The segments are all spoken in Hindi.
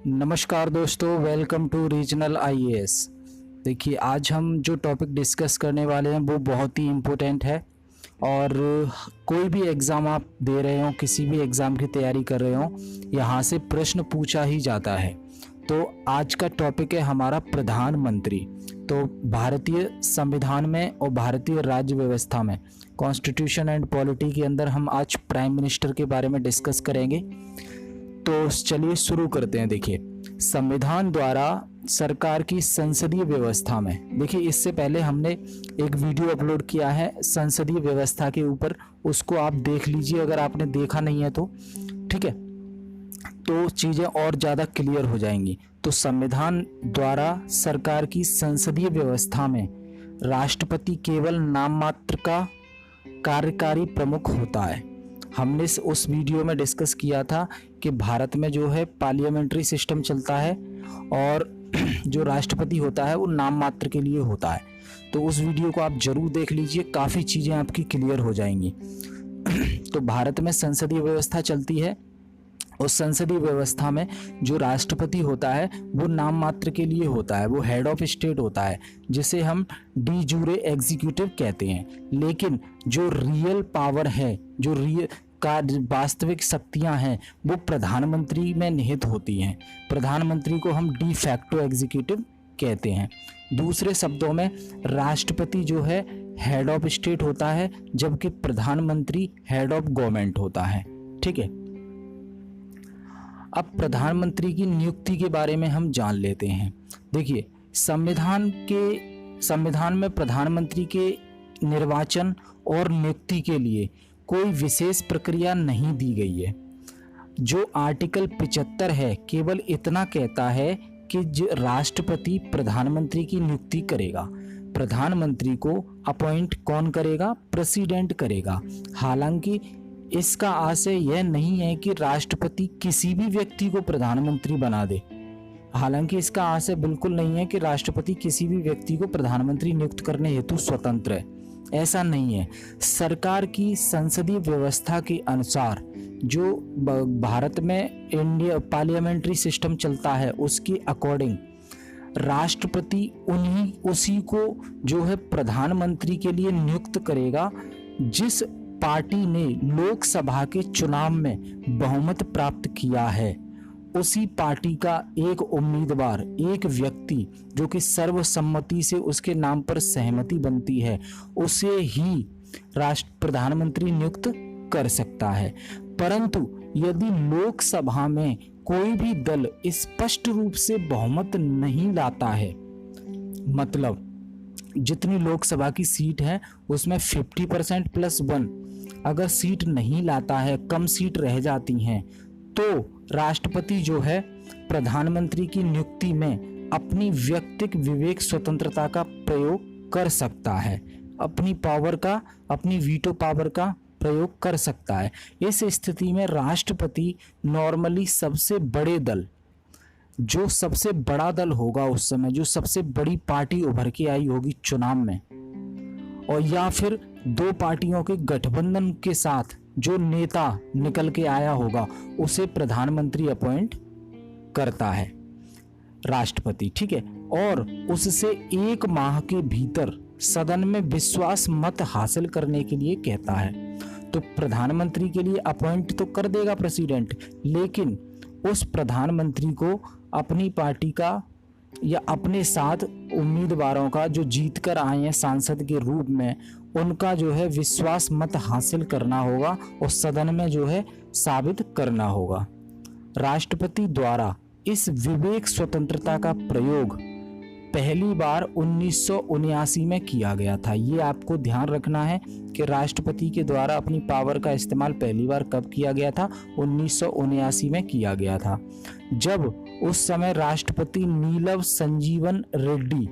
नमस्कार दोस्तों, वेलकम टू रीजनल आईएएस। देखिए, आज हम जो टॉपिक डिस्कस करने वाले हैं वो बहुत ही इम्पोर्टेंट है। और कोई भी एग्ज़ाम आप दे रहे हो, किसी भी एग्ज़ाम की तैयारी कर रहे हो, यहाँ से प्रश्न पूछा ही जाता है। तो आज का टॉपिक है हमारा प्रधानमंत्री। तो भारतीय संविधान में और भारतीय राज्य व्यवस्था में कॉन्स्टिट्यूशन एंड पॉलिटी के अंदर हम आज प्राइम मिनिस्टर के बारे में डिस्कस करेंगे। तो चलिए शुरू करते हैं। देखिए, संविधान द्वारा सरकार की संसदीय व्यवस्था में, देखिए इससे पहले हमने एक वीडियो अपलोड किया है संसदीय व्यवस्था के ऊपर, उसको आप देख लीजिए अगर आपने देखा नहीं है तो। ठीक है, तो चीज़ें और ज़्यादा क्लियर हो जाएंगी। तो संविधान द्वारा सरकार की संसदीय व्यवस्था में राष्ट्रपति केवल नाम मात्र का कार्यकारी प्रमुख होता है। हमने उस वीडियो में डिस्कस किया था कि भारत में जो है पार्लियामेंट्री सिस्टम चलता है और जो राष्ट्रपति होता है वो नाम मात्र के लिए होता है। तो उस वीडियो को आप जरूर देख लीजिए, काफ़ी चीज़ें आपकी क्लियर हो जाएंगी। तो भारत में संसदीय व्यवस्था चलती है और संसदीय व्यवस्था में जो राष्ट्रपति होता है वो नाम मात्र के लिए होता है, वो हेड ऑफ स्टेट होता है, जिसे हम डी जूरे एग्जीक्यूटिव कहते हैं। लेकिन जो रियल पावर है, जो रियल का वास्तविक शक्तियां हैं, वो प्रधानमंत्री में निहित होती हैं। प्रधानमंत्री को हम डी फैक्टो एग्जीक्यूटिव कहते हैं। दूसरे शब्दों में राष्ट्रपति जो है हेड ऑफ स्टेट होता है, जबकि प्रधानमंत्री हेड ऑफ गवर्नमेंट होता है। ठीक है, अब प्रधानमंत्री की नियुक्ति के बारे में हम जान लेते हैं। देखिए, संविधान में प्रधानमंत्री के निर्वाचन और नियुक्ति के लिए कोई विशेष प्रक्रिया नहीं दी गई है। जो आर्टिकल 75 है केवल इतना कहता है कि राष्ट्रपति प्रधानमंत्री की नियुक्ति करेगा। प्रधानमंत्री को अपॉइंट कौन करेगा? प्रेसिडेंट करेगा। हालांकि इसका आशय यह नहीं है कि राष्ट्रपति किसी भी व्यक्ति को प्रधानमंत्री बना दे। हालांकि इसका आशय बिल्कुल नहीं है कि राष्ट्रपति किसी भी व्यक्ति को प्रधानमंत्री नियुक्त करने हेतु स्वतंत्र है, ऐसा नहीं है। सरकार की संसदीय व्यवस्था के अनुसार जो भारत में इंडिया पार्लियामेंट्री सिस्टम चलता है, उसके अकॉर्डिंग राष्ट्रपति उसी को जो है प्रधानमंत्री के लिए नियुक्त करेगा जिस पार्टी ने लोकसभा के चुनाव में बहुमत प्राप्त किया है। उसी पार्टी का एक उम्मीदवार, एक व्यक्ति जो कि सर्वसम्मति से उसके नाम पर सहमति बनती है, उसे ही प्रधानमंत्री नियुक्त कर सकता है। परंतु यदि लोकसभा में कोई भी दल स्पष्ट रूप से बहुमत नहीं लाता है, मतलब जितनी लोकसभा की सीट है उसमें 50% प्लस 1 अगर सीट नहीं लाता है, कम सीट रह जाती हैं, तो राष्ट्रपति जो है प्रधानमंत्री की नियुक्ति में अपनी व्यक्तिगत विवेक स्वतंत्रता का प्रयोग कर सकता है, अपनी वीटो पावर का प्रयोग कर सकता है। इस स्थिति में राष्ट्रपति नॉर्मली सबसे बड़े दल, जो सबसे बड़ा दल होगा उस समय, जो सबसे बड़ी पार्टी उभर के आई होगी चुनाव में, और या फिर दो पार्टियों के गठबंधन के साथ जो नेता निकल के आया होगा, उसे प्रधानमंत्री अपॉइंट करता है राष्ट्रपति। ठीक है, और उससे 1 माह के भीतर सदन में विश्वास मत हासिल करने के लिए कहता है। तो प्रधानमंत्री के लिए अपॉइंट तो कर देगा प्रेसिडेंट, लेकिन उस प्रधानमंत्री को अपनी पार्टी का या अपने साथ उम्मीदवारों का जो जीत कर आए हैं सांसद के रूप में, उनका जो है विश्वास मत हासिल करना होगा और सदन में जो है साबित करना होगा। राष्ट्रपति द्वारा इस विवेक स्वतंत्रता का प्रयोग पहली बार 1979 में किया गया था। ये आपको ध्यान रखना है कि राष्ट्रपति के द्वारा अपनी पावर का इस्तेमाल पहली बार कब किया गया था? 1979 में किया गया था, जब उस समय राष्ट्रपति नीलम संजीवन रेड्डी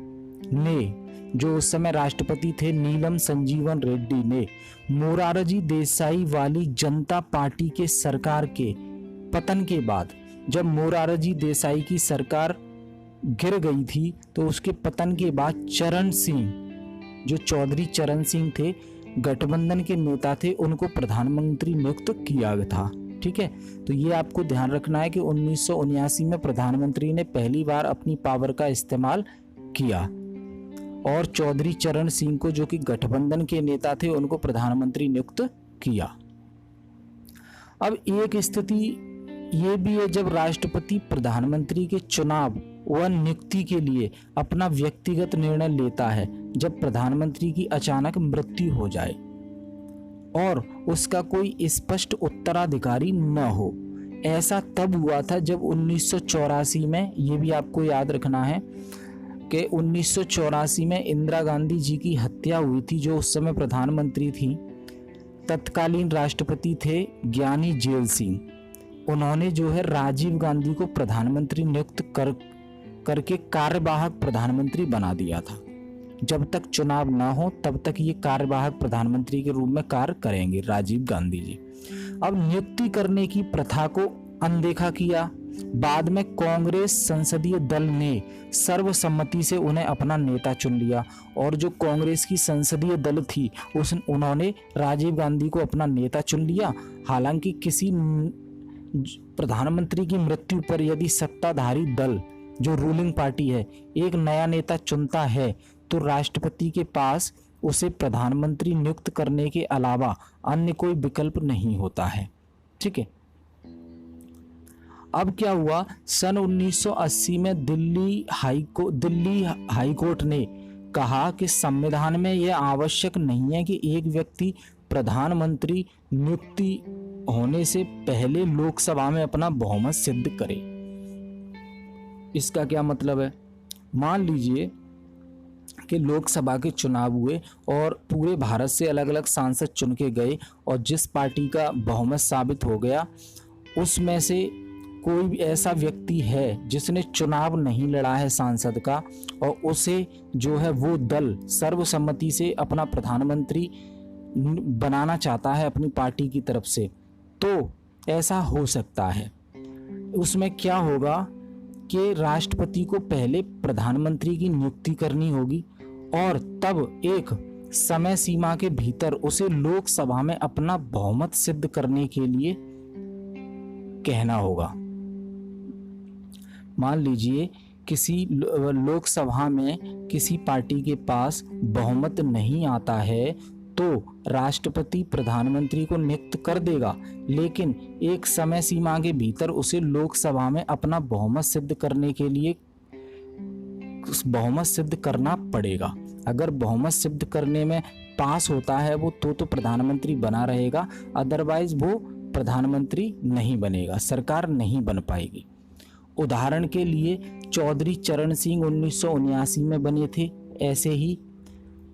ने, जो उस समय राष्ट्रपति थे नीलम संजीवन रेड्डी ने, मोरारजी देसाई वाली जनता पार्टी के सरकार के पतन के बाद, जब मोरारजी देसाई की सरकार गिर गई थी, तो उसके पतन के बाद चरण सिंह, जो चौधरी चरण सिंह थे, गठबंधन के नेता थे, उनको प्रधानमंत्री नियुक्त किया था। ठीक है, तो ये आपको ध्यान रखना है कि 1979 में प्रधानमंत्री ने पहली बार अपनी पावर का इस्तेमाल किया और चौधरी चरण सिंह को, जो कि गठबंधन के नेता थे, उनको प्रधानमंत्री नियुक्त किया। अब एक स्थिति ये भी है जब राष्ट्रपति प्रधानमंत्री के चुनाव व नियुक्ति के लिए अपना व्यक्तिगत निर्णय लेता है, जब प्रधानमंत्री की अचानक मृत्यु हो जाए और उसका कोई स्पष्ट उत्तराधिकारी न हो। ऐसा तब हुआ था जब 1984 में, ये भी आपको याद रखना है कि 1984 में इंदिरा गांधी जी की हत्या हुई थी, जो उस समय प्रधानमंत्री थी। तत्कालीन राष्ट्रपति थे ज्ञानी जेल सिंह। उन्होंने जो है राजीव गांधी को प्रधानमंत्री नियुक्त करके कार्यवाहक प्रधानमंत्री बना दिया था। जब तक चुनाव ना हो तब तक ये कार्यवाहक प्रधानमंत्री के रूप में कार्य करेंगे राजीव गांधी जी। अब नियुक्ति करने की प्रथा को अनदेखा किया। बाद में कांग्रेस संसदीय दल ने सर्वसम्मति से उन्हें अपना नेता चुन लिया और जो कांग्रेस की संसदीय दल थी उन्होंने राजीव गांधी को अपना नेता चुन लिया। हालांकि किसी प्रधानमंत्री की मृत्यु पर यदि सत्ताधारी दल, जो रूलिंग पार्टी है, एक नया नेता चुनता है तो राष्ट्रपति के पास उसे प्रधानमंत्री नियुक्त करने के अलावा अन्य कोई विकल्प नहीं होता है। ठीक है, अब क्या हुआ, सन 1980 में दिल्ली हाई कोर्ट ने कहा कि संविधान में यह आवश्यक नहीं है कि एक व्यक्ति प्रधानमंत्री नियुक्ति होने से पहले लोकसभा में अपना बहुमत सिद्ध करे। इसका क्या मतलब है? मान लीजिए कि लोकसभा के चुनाव हुए और पूरे भारत से अलग अलग सांसद चुन के गए और जिस पार्टी का बहुमत साबित हो गया उसमें से कोई भी ऐसा व्यक्ति है जिसने चुनाव नहीं लड़ा है सांसद का और उसे जो है वो दल सर्वसम्मति से अपना प्रधानमंत्री बनाना चाहता है अपनी पार्टी की तरफ से, तो ऐसा हो सकता है। उसमें क्या होगा कि राष्ट्रपति को पहले प्रधानमंत्री की नियुक्ति करनी होगी और तब एक समय सीमा के भीतर उसे लोकसभा में अपना बहुमत सिद्ध करने के लिए कहना होगा। मान लीजिए किसी लोकसभा में किसी पार्टी के पास बहुमत नहीं आता है तो राष्ट्रपति प्रधानमंत्री को नियुक्त कर देगा, लेकिन एक समय सीमा के भीतर उसे लोकसभा में अपना बहुमत सिद्ध करने के लिए बहुमत सिद्ध करना पड़ेगा। अगर बहुमत सिद्ध करने में पास होता है वो तो प्रधानमंत्री बना रहेगा, अदरवाइज वो प्रधानमंत्री नहीं बनेगा, सरकार नहीं बन पाएगी। उदाहरण के लिए चौधरी चरण सिंह 1979 में बने थे, ऐसे ही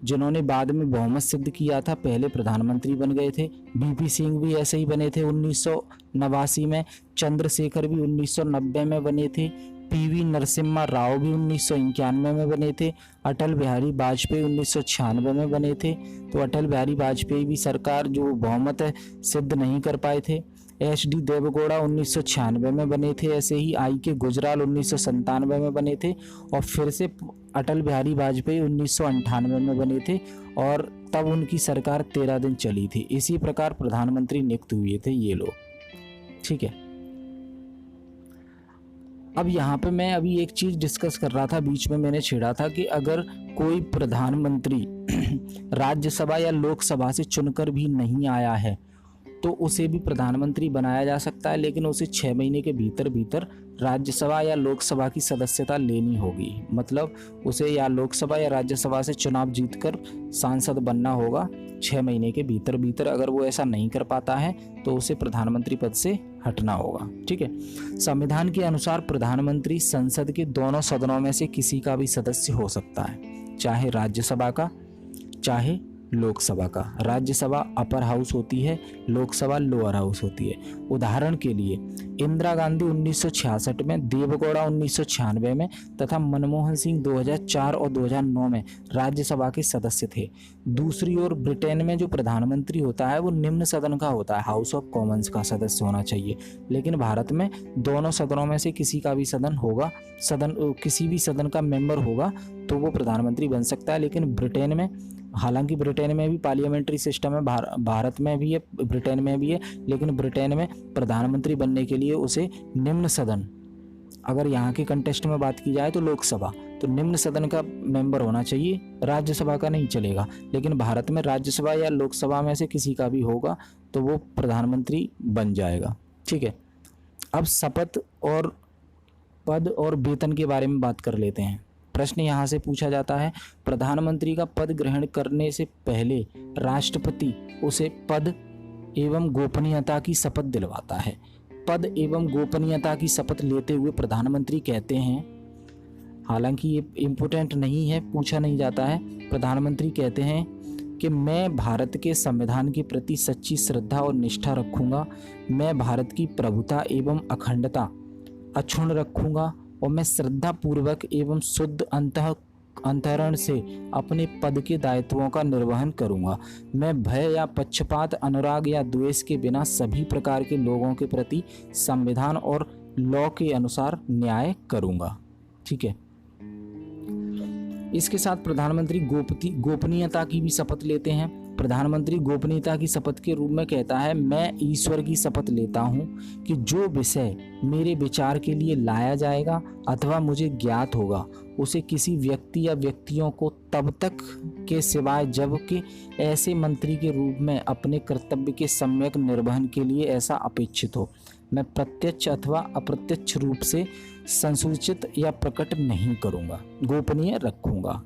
जिन्होंने बाद में बहुमत सिद्ध किया था पहले प्रधानमंत्री बन गए थे। बीपी सिंह भी ऐसे ही बने थे 1989 में, चंद्रशेखर भी 1990 में बने थे, पीवी नरसिम्हा राव भी 1991 में बने थे, अटल बिहारी वाजपेयी 1996 में बने थे। तो अटल बिहारी वाजपेयी भी सरकार जो बहुमत है सिद्ध नहीं कर पाए थे। HD देवगौड़ा 1996 में बने थे, ऐसे ही IK गुजराल 1997 में बने थे और फिर से अटल बिहारी वाजपेयी 1998 में बने थे और तब उनकी सरकार 13 दिन चली थी। इसी प्रकार प्रधानमंत्री नियुक्त हुए थे ये लोग। ठीक है, अब यहाँ पे मैं अभी एक चीज डिस्कस कर रहा था, बीच में मैंने छेड़ा था कि अगर कोई प्रधानमंत्री राज्यसभा या लोकसभा से चुनकर भी नहीं आया है तो उसे भी प्रधानमंत्री बनाया जा सकता है, लेकिन उसे 6 महीने के भीतर राज्यसभा या लोकसभा की सदस्यता लेनी होगी। मतलब उसे या लोकसभा या राज्यसभा से चुनाव जीतकर सांसद बनना होगा 6 महीने के भीतर। अगर वो ऐसा नहीं कर पाता है तो उसे प्रधानमंत्री पद से हटना होगा। ठीक है, संविधान के अनुसार प्रधानमंत्री संसद के दोनों सदनों में से किसी का भी सदस्य हो सकता है, चाहे राज्यसभा का चाहे लोकसभा का। राज्यसभा अपर हाउस होती है, लोकसभा लोअर हाउस होती है। उदाहरण के लिए इंदिरा गांधी 1966 में, देवगौड़ा 1996 में तथा मनमोहन सिंह 2004 और 2009 में राज्यसभा के सदस्य थे। दूसरी ओर ब्रिटेन में जो प्रधानमंत्री होता है वो निम्न सदन का होता है, हाउस ऑफ कॉमन्स का सदस्य होना चाहिए। लेकिन भारत में दोनों सदनों में से किसी का भी किसी भी सदन का मेंबर होगा तो वो प्रधानमंत्री बन सकता है। लेकिन ब्रिटेन में हालांकि ब्रिटेन में भी पार्लियामेंट्री सिस्टम है, भारत में भी है, ब्रिटेन में भी है, लेकिन ब्रिटेन में प्रधानमंत्री बनने के लिए उसे निम्न सदन, अगर यहाँ के कंटेस्ट में बात की जाए तो लोकसभा, तो निम्न सदन का मेंबर होना चाहिए, राज्यसभा का नहीं चलेगा। लेकिन भारत में राज्यसभा या लोकसभा में से किसी का भी होगा तो वो प्रधानमंत्री बन जाएगा। ठीक है, अब शपथ और पद और वेतन के बारे में बात कर लेते हैं। प्रश्न यहाँ से पूछा जाता है, प्रधानमंत्री का पद ग्रहण करने से पहले राष्ट्रपति उसे पद एवं गोपनीयता की शपथ दिलवाता है। पद एवं गोपनीयता की शपथ लेते हुए प्रधानमंत्री कहते हैं, हालांकि ये इम्पोर्टेंट नहीं है, पूछा नहीं जाता है, प्रधानमंत्री कहते हैं कि मैं भारत के संविधान के प्रति सच्ची श्रद्धा और निष्ठा रखूंगा, मैं भारत की प्रभुता एवं अखंडता अक्षुण्ण रखूंगा और मैं श्रद्धा पूर्वक एवं शुद्ध अंतःकरण से अपने पद के दायित्वों का निर्वहन करूंगा। मैं भय या पक्षपात, अनुराग या द्वेष के बिना सभी प्रकार के लोगों के प्रति संविधान और लॉ के अनुसार न्याय करूंगा। ठीक है, इसके साथ प्रधानमंत्री गोपनीयता की भी शपथ लेते हैं। प्रधानमंत्री गोपनीयता की शपथ के रूप में कहता है, मैं ईश्वर की शपथ लेता हूं कि जो विषय मेरे विचार के लिए लाया जाएगा अथवा मुझे ज्ञात होगा उसे किसी व्यक्ति या व्यक्तियों को तब तक के सिवाय जबकि ऐसे मंत्री के रूप में अपने कर्तव्य के सम्यक निर्वहन के लिए ऐसा अपेक्षित हो, मैं प्रत्यक्ष अथवा अप्रत्यक्ष रूप से संसूचित या प्रकट नहीं करूंगा, गोपनीय रखूंगा।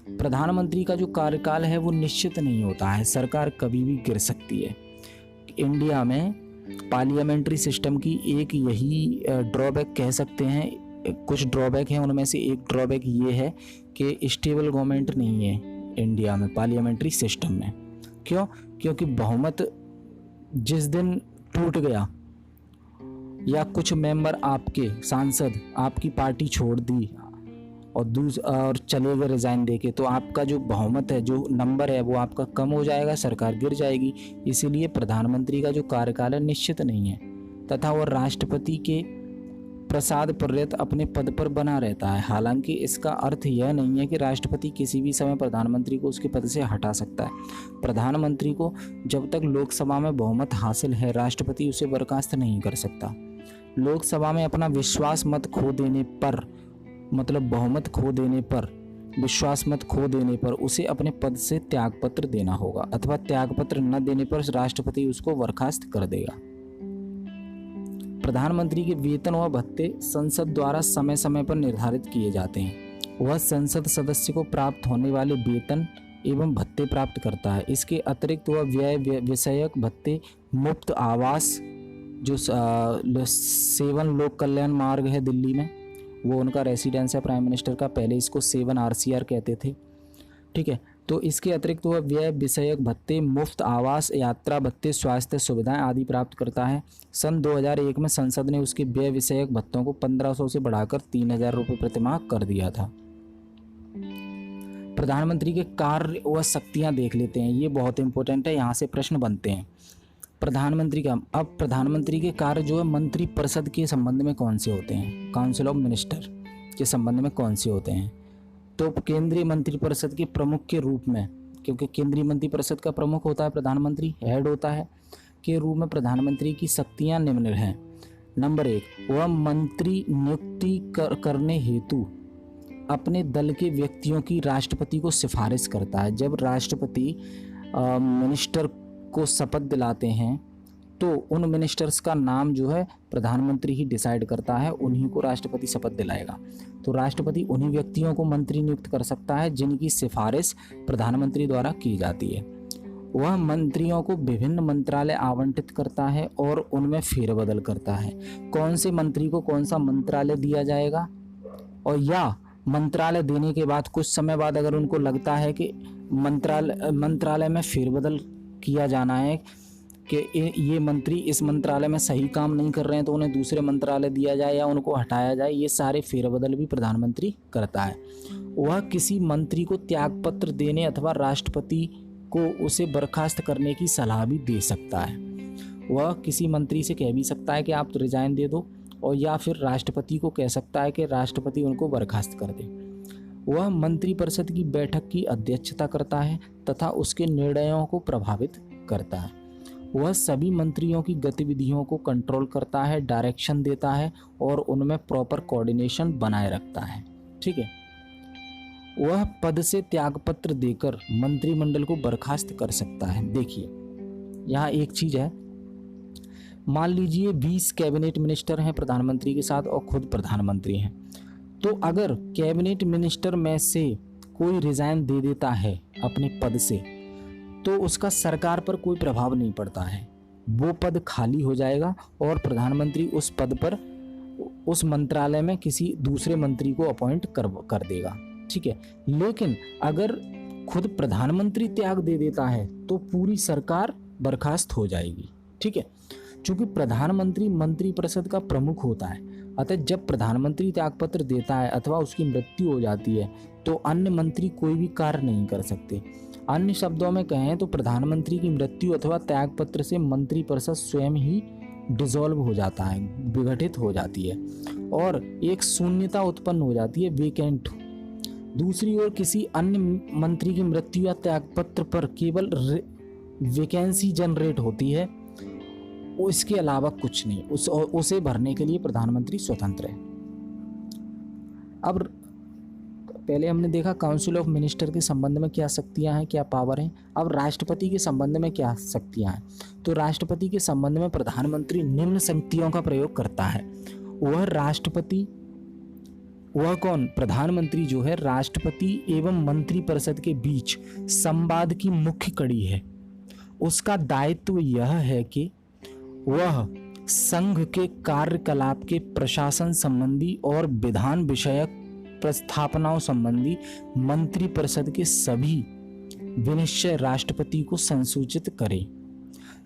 प्रधानमंत्री का जो कार्यकाल है वो निश्चित नहीं होता है, सरकार कभी भी गिर सकती है। इंडिया में पार्लियामेंट्री सिस्टम की एक यही ड्रॉबैक कह सकते हैं, कुछ ड्रॉबैक हैं, उनमें से एक ड्रॉबैक ये है कि स्टेबल गवर्नमेंट नहीं है इंडिया में पार्लियामेंट्री सिस्टम में। क्यों? क्योंकि बहुमत जिस दिन टूट गया या कुछ मेंबर आपके सांसद आपकी पार्टी छोड़ दी और चले गए रिजाइन देके, तो आपका जो बहुमत है, जो नंबर है वो आपका कम हो जाएगा, सरकार गिर जाएगी। इसीलिए प्रधानमंत्री का जो कार्यकाल है निश्चित नहीं है तथा वह राष्ट्रपति के प्रसाद पर्यंत अपने पद पर बना रहता है। हालांकि इसका अर्थ यह नहीं है कि राष्ट्रपति किसी भी समय प्रधानमंत्री को उसके पद से हटा सकता है। प्रधानमंत्री को जब तक लोकसभा में बहुमत हासिल है राष्ट्रपति उसे बर्खास्त नहीं कर सकता। लोकसभा में अपना विश्वास मत खो देने पर, मतलब बहुमत खो देने पर, विश्वास मत खो देने पर उसे अपने पद से त्यागपत्र देना होगा अथवा त्यागपत्र न देने पर राष्ट्रपति उसको बर्खास्त कर देगा। प्रधानमंत्री के वेतन व भत्ते संसद द्वारा समय समय पर निर्धारित किए जाते हैं। वह संसद सदस्य को प्राप्त होने वाले वेतन एवं भत्ते प्राप्त करता है। इसके अतिरिक्त वह व्यय विषयक भत्ते, मुफ्त आवास, जो 7 लोक कल्याण मार्ग है दिल्ली में, वो उनका रेसिडेंस है प्राइम मिनिस्टर का, पहले इसको 7 RCR कहते थे। ठीक है, तो इसके अतिरिक्त वह व्यय विषयक भत्ते, मुफ्त आवास, यात्रा भत्ते, स्वास्थ्य सुविधाएं आदि प्राप्त करता है। सन 2001 में संसद ने उसके व्यय विषयक भत्तों को 1500 से बढ़ाकर 3000 रुपये प्रतिमाह कर दिया था। प्रधानमंत्री के कार्य व शक्तियां देख लेते हैं, ये बहुत इंपॉर्टेंट है, यहाँ से प्रश्न बनते हैं। प्रधानमंत्री के कार्य जो है मंत्री परिषद के संबंध में कौन से होते हैं, काउंसिल ऑफ मिनिस्टर के संबंध में कौन से होते हैं? तो केंद्रीय मंत्रिपरिषद के प्रमुख के रूप में, क्योंकि केंद्रीय मंत्रिपरिषद का प्रमुख होता है प्रधानमंत्री, हेड होता है, के रूप में प्रधानमंत्री की शक्तियां निम्न हैं। नंबर 1, वह मंत्री नियुक्ति करने हेतु अपने दल के व्यक्तियों की राष्ट्रपति को सिफारिश करता है। जब राष्ट्रपति मिनिस्टर को शपथ दिलाते हैं तो उन मिनिस्टर्स का नाम जो है प्रधानमंत्री ही डिसाइड करता है, उन्हीं को राष्ट्रपति शपथ दिलाएगा। तो राष्ट्रपति उन्हीं व्यक्तियों को मंत्री नियुक्त कर सकता है जिनकी सिफारिश प्रधानमंत्री द्वारा की जाती है। वह मंत्रियों को विभिन्न मंत्रालय आवंटित करता है और उनमें फेरबदल करता है। कौन से मंत्री को कौन सा मंत्रालय दिया जाएगा, और या मंत्रालय देने के बाद कुछ समय बाद अगर उनको लगता है कि मंत्रालय में फेरबदल किया जाना है कि ये मंत्री इस मंत्रालय में सही काम नहीं कर रहे हैं तो उन्हें दूसरे मंत्रालय दिया जाए या उनको हटाया जाए, ये सारे फेरबदल भी प्रधानमंत्री करता है। वह किसी मंत्री को त्यागपत्र देने अथवा राष्ट्रपति को उसे बर्खास्त करने की सलाह भी दे सकता है। वह किसी मंत्री से कह भी सकता है कि आप रिजाइन दे दो, और या फिर राष्ट्रपति को कह सकता है कि राष्ट्रपति उनको बर्खास्त कर दे। वह मंत्रिपरिषद की बैठक की अध्यक्षता करता है तथा उसके निर्णयों को प्रभावित करता है। वह सभी मंत्रियों की गतिविधियों को कंट्रोल करता है, डायरेक्शन देता है और उनमें प्रॉपर कोऑर्डिनेशन बनाए रखता है। ठीक है। वह पद से त्यागपत्र देकर मंत्रिमंडल को बर्खास्त कर सकता है। देखिए यहाँ एक चीज है, मान लीजिए 20 कैबिनेट मिनिस्टर हैं प्रधानमंत्री के साथ और खुद प्रधानमंत्री हैं, तो अगर कैबिनेट मिनिस्टर में से कोई रिजाइन दे देता है अपने पद से तो उसका सरकार पर कोई प्रभाव नहीं पड़ता है, वो पद खाली हो जाएगा और प्रधानमंत्री उस पद पर उस मंत्रालय में किसी दूसरे मंत्री को अपॉइंट कर देगा। ठीक है। लेकिन अगर खुद प्रधानमंत्री त्याग दे देता है तो पूरी सरकार बर्खास्त हो जाएगी। ठीक है। चूंकि प्रधानमंत्री मंत्रिपरिषद का प्रमुख होता है, अतः जब प्रधानमंत्री त्यागपत्र देता है अथवा उसकी मृत्यु हो जाती है तो अन्य मंत्री कोई भी कार्य नहीं कर सकते। अन्य शब्दों में कहें तो प्रधानमंत्री की मृत्यु अथवा त्यागपत्र से मंत्रिपरिषद स्वयं ही डिसॉल्व हो जाता है, विघटित हो जाती है और एक शून्यता उत्पन्न हो जाती है, वेकेंट। दूसरी ओर किसी अन्य मंत्री की मृत्यु या त्यागपत्र पर केवल वैकेंसी जनरेट होती है, इसके अलावा कुछ नहीं। उसे भरने के लिए प्रधानमंत्री स्वतंत्र है। अब पहले हमने देखा काउंसिल ऑफ मिनिस्टर के संबंध में क्या शक्तियां हैं, क्या पावर हैं। अब राष्ट्रपति के संबंध में क्या शक्तियां हैं, तो राष्ट्रपति के संबंध में प्रधानमंत्री निम्न शक्तियों का प्रयोग करता है। वह कौन? प्रधानमंत्री जो है राष्ट्रपति एवं मंत्रिपरिषद के बीच संवाद की मुख्य कड़ी है। उसका दायित्व यह है कि वह संघ के कार्यकलाप के प्रशासन संबंधी और विधान विषयक प्रस्थापनाओं संबंधी मंत्रिपरिषद के सभी विनिश्चय राष्ट्रपति को संसूचित करे।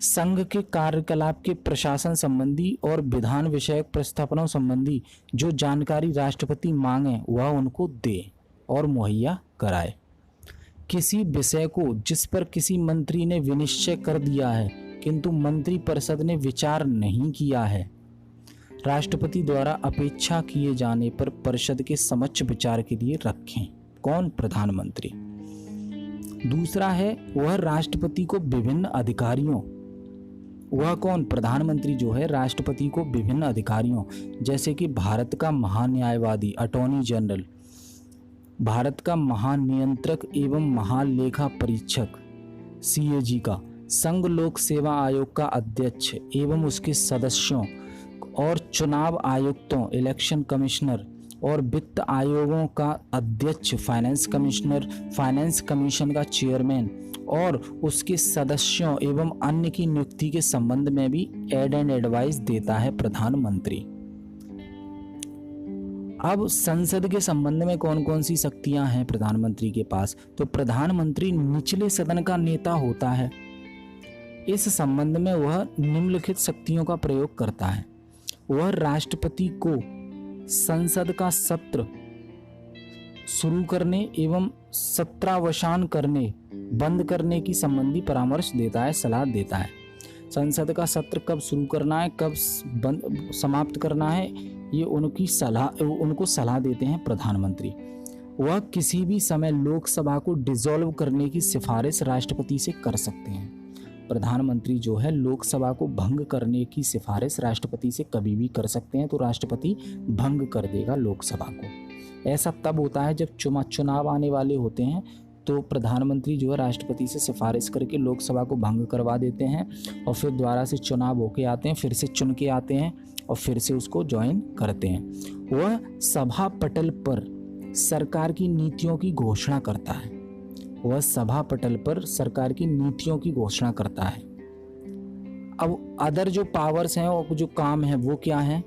संघ के कार्यकलाप के प्रशासन संबंधी और विधान विषयक प्रस्थापनाओं संबंधी जो जानकारी राष्ट्रपति मांगे वह उनको दे और मुहैया कराए। किसी विषय को जिस पर किसी मंत्री ने विनिश्चय कर दिया है किंतु मंत्रिपरिषद ने विचार नहीं किया है, राष्ट्रपति द्वारा अपेक्षा किए जाने पर परिषद के समक्ष विचार के लिए रखें। कौन? प्रधानमंत्री। दूसरा है वह राष्ट्रपति को विभिन्न अधिकारियों, वह कौन? प्रधानमंत्री जो है राष्ट्रपति को विभिन्न अधिकारियों जैसे कि भारत का महान्यायवादी अटॉर्नी जनरल, भारत का महानियंत्रक एवं महालेखा परीक्षक CAG का, संघ लोक सेवा आयोग का अध्यक्ष एवं उसके सदस्यों और चुनाव आयुक्तों इलेक्शन कमिश्नर और वित्त आयोगों का अध्यक्ष फाइनेंस कमिश्नर, फाइनेंस कमीशन का चेयरमैन और उसके सदस्यों एवं अन्य की नियुक्ति के संबंध में भी एड एंड एडवाइस देता है प्रधानमंत्री। अब संसद के संबंध में कौन कौन सी शक्तियां हैं प्रधानमंत्री के पास, तो प्रधानमंत्री निचले सदन का नेता होता है। इस संबंध में वह निम्नलिखित शक्तियों का प्रयोग करता है। वह राष्ट्रपति को संसद का सत्र शुरू करने एवं सत्रावसान करने, बंद करने की संबंधी परामर्श देता है, सलाह देता है। संसद का सत्र कब शुरू करना है, कब समाप्त करना है, ये उनको सलाह देते हैं प्रधानमंत्री। वह किसी भी समय लोकसभा को डिसॉल्व करने की सिफारिश राष्ट्रपति से कर सकते हैं। प्रधानमंत्री जो है लोकसभा को भंग करने की सिफारिश राष्ट्रपति से कभी भी कर सकते हैं, तो राष्ट्रपति भंग कर देगा लोकसभा को। ऐसा तब होता है जब चुनाव आने वाले होते हैं, तो प्रधानमंत्री जो है राष्ट्रपति से सिफारिश करके लोकसभा को भंग करवा देते हैं और फिर दोबारा से चुनाव होके आते हैं, फिर से चुन के आते हैं और फिर से उसको ज्वाइन करते हैं। वह सभा पटल पर सरकार की नीतियों की घोषणा करता है। वह सभा पटल पर सरकार की नीतियों की घोषणा करता है। अब अदर जो पावर्स हैं और जो काम है वो क्या है,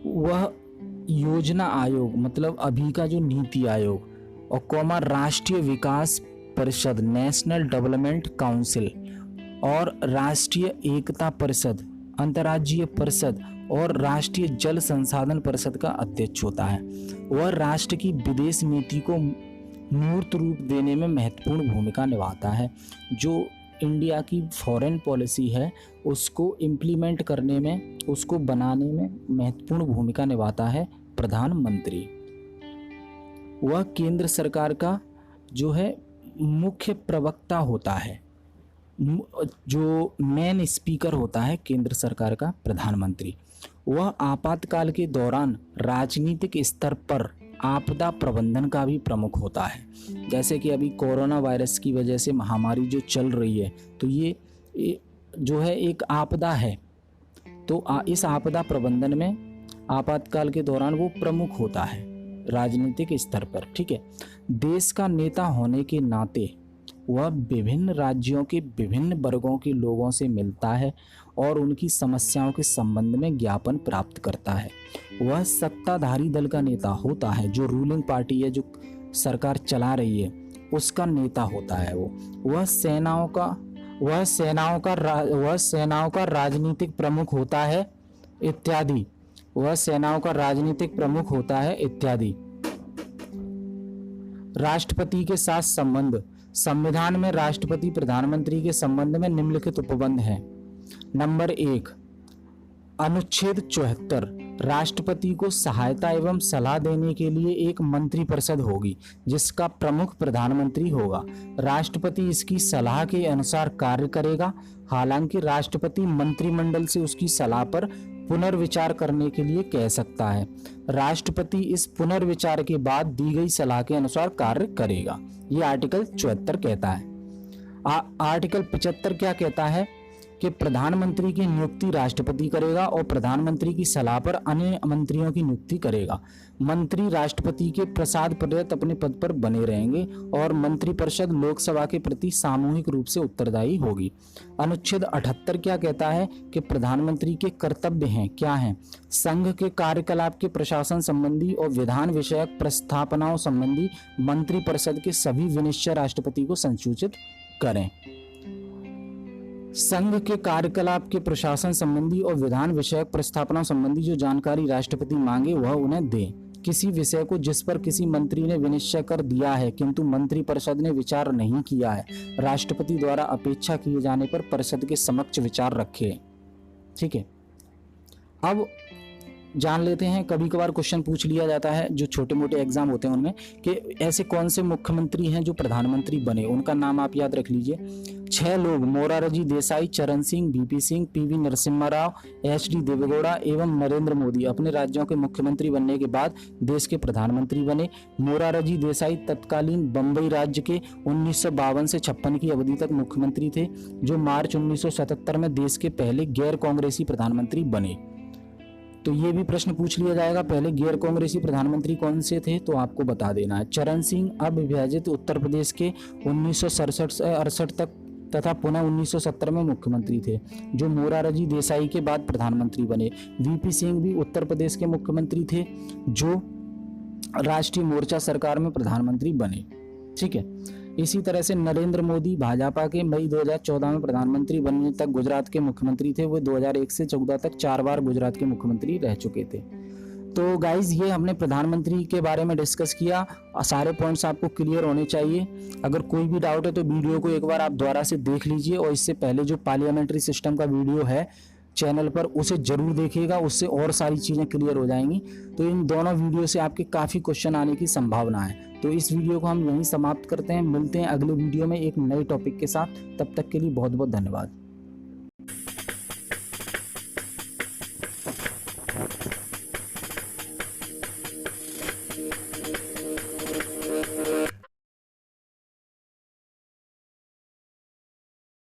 वह योजना आयोग मतलब अभी का जो नीति आयोग और राष्ट्रीय विकास परिषद नेशनल डेवलपमेंट काउंसिल और राष्ट्रीय एकता परिषद, अंतर्राज्यीय परिषद और राष्ट्रीय जल संसाधन परिषद का अध्यक्ष होता है। वह राष्ट्र की विदेश नीति को मूर्त रूप देने में महत्वपूर्ण भूमिका निभाता है। जो इंडिया की फॉरेन पॉलिसी है उसको इम्प्लीमेंट करने में, उसको बनाने में महत्वपूर्ण भूमिका निभाता है प्रधानमंत्री। वह केंद्र सरकार का जो है मुख्य प्रवक्ता होता है, जो मेन स्पीकर होता है केंद्र सरकार का प्रधानमंत्री। वह आपातकाल के दौरान राजनीतिक स्तर पर आपदा प्रबंधन का भी प्रमुख होता है। जैसे कि अभी कोरोना वायरस की वजह से महामारी जो चल रही है, तो ये जो है एक आपदा है, तो इस आपदा प्रबंधन में आपातकाल के दौरान वो प्रमुख होता है राजनीतिक स्तर पर। ठीक है, देश का नेता होने के नाते वह विभिन्न राज्यों के विभिन्न वर्गों के लोगों से मिलता है और उनकी समस्याओं के संबंध में ज्ञापन प्राप्त करता है। वह सत्ताधारी दल का नेता होता है, जो रूलिंग पार्टी है, जो सरकार चला रही है, उसका नेता होता है वो। वह सेनाओं का राजनीतिक प्रमुख होता है इत्यादि। वह सेनाओं का राजनीतिक प्रमुख होता है इत्यादि। राष्ट्रपति के साथ संबंध। संविधान में राष्ट्रपति प्रधानमंत्री के संबंध में निम्नलिखित उपबंध हैं। नंबर 1, अनुच्छेद 74, राष्ट्रपति को सहायता एवं सलाह देने के लिए एक मंत्रिपरिषद होगी जिसका प्रमुख प्रधानमंत्री होगा। राष्ट्रपति इसकी सलाह के अनुसार कार्य करेगा। हालांकि राष्ट्रपति मंत्रिमंडल से उसकी सलाह पर पुनर्विचार करने के लिए कह सकता है। राष्ट्रपति इस पुनर्विचार के बाद दी गई सलाह के अनुसार कार्य करेगा। ये आर्टिकल 74 कहता है। आर्टिकल 75 क्या कहता है कि प्रधानमंत्री की नियुक्ति राष्ट्रपति करेगा और प्रधानमंत्री की सलाह पर अन्य मंत्रियों की नियुक्ति करेगा। मंत्री राष्ट्रपति के प्रसाद पर्यंत अपने पद पर बने रहेंगे और मंत्रिपरिषद लोकसभा के प्रति सामूहिक रूप से उत्तरदायी होगी। अनुच्छेद 78 क्या कहता है कि प्रधानमंत्री के कर्तव्य हैं, क्या हैं? संघ के कार्यकलाप के प्रशासन संबंधी और विधान विषयक प्रस्तावनाओं संबंधी मंत्रिपरिषद के सभी विनिश्चय राष्ट्रपति को संसूचित करें। संघ के कार्यकलाप के प्रशासन संबंधी और विधान विषयक प्रस्तावना संबंधी जो जानकारी राष्ट्रपति मांगे वह उन्हें दे। किसी विषय को जिस पर किसी मंत्री ने विनिश्चय कर दिया है किंतु मंत्रिपरिषद ने विचार नहीं किया है, राष्ट्रपति द्वारा अपेक्षा किए जाने पर परिषद के समक्ष विचार रखे। ठीक है, अब जान लेते हैं, कभी कभार क्वेश्चन पूछ लिया जाता है जो छोटे मोटे एग्जाम होते हैं उनमें, कि ऐसे कौन से मुख्यमंत्री हैं जो प्रधानमंत्री बने, उनका नाम आप याद रख लीजिए। 6 लोग Morarji Desai, Charan Singh, V P Singh, P V Narasimha Rao, H D Deve Gowda एवं नरेंद्र मोदी अपने राज्यों के मुख्यमंत्री बनने के बाद देश के प्रधानमंत्री बने। मोरारजी देसाई तत्कालीन बंबई राज्य के 1952 से 56 की अवधि तक मुख्यमंत्री थे, जो मार्च 1977 में देश के पहले गैर कांग्रेसी प्रधानमंत्री बने। तो ये भी प्रश्न पूछ लिया जाएगा, पहले गैर कांग्रेसी प्रधानमंत्री कौन से थे, तो आपको बता देना है। चरण सिंह अविभाजित उत्तर प्रदेश के 1967 से 68 तक तथा पुनः 1970 में मुख्यमंत्री थे, जो मोरारजी देसाई के बाद प्रधानमंत्री बने। वीपी सिंह भी उत्तर प्रदेश के मुख्यमंत्री थे, जो राष्ट्रीय मोर्चा सरकार में प्रधानमंत्री बने। ठीक है, इसी तरह से नरेंद्र मोदी भाजपा के मई 2014 में प्रधानमंत्री बनने तक गुजरात के मुख्यमंत्री थे। वो 2001 से 14 तक 4 बार गुजरात के मुख्यमंत्री रह चुके थे। तो गाइज, ये हमने प्रधानमंत्री के बारे में डिस्कस किया। सारे पॉइंट्स आपको क्लियर होने चाहिए। अगर कोई भी डाउट है तो वीडियो को एक बार आप दोबारा से देख लीजिए, और इससे पहले जो पार्लियामेंट्री सिस्टम का वीडियो है चैनल पर उसे जरूर देखिएगा, उससे और सारी चीज़ें क्लियर हो जाएंगी। तो इन दोनों वीडियो से आपके काफ़ी क्वेश्चन आने की संभावना है। तो इस वीडियो को हम यहीं समाप्त करते हैं, मिलते हैं अगले वीडियो में एक नए टॉपिक के साथ। तब तक के लिए बहुत बहुत धन्यवाद।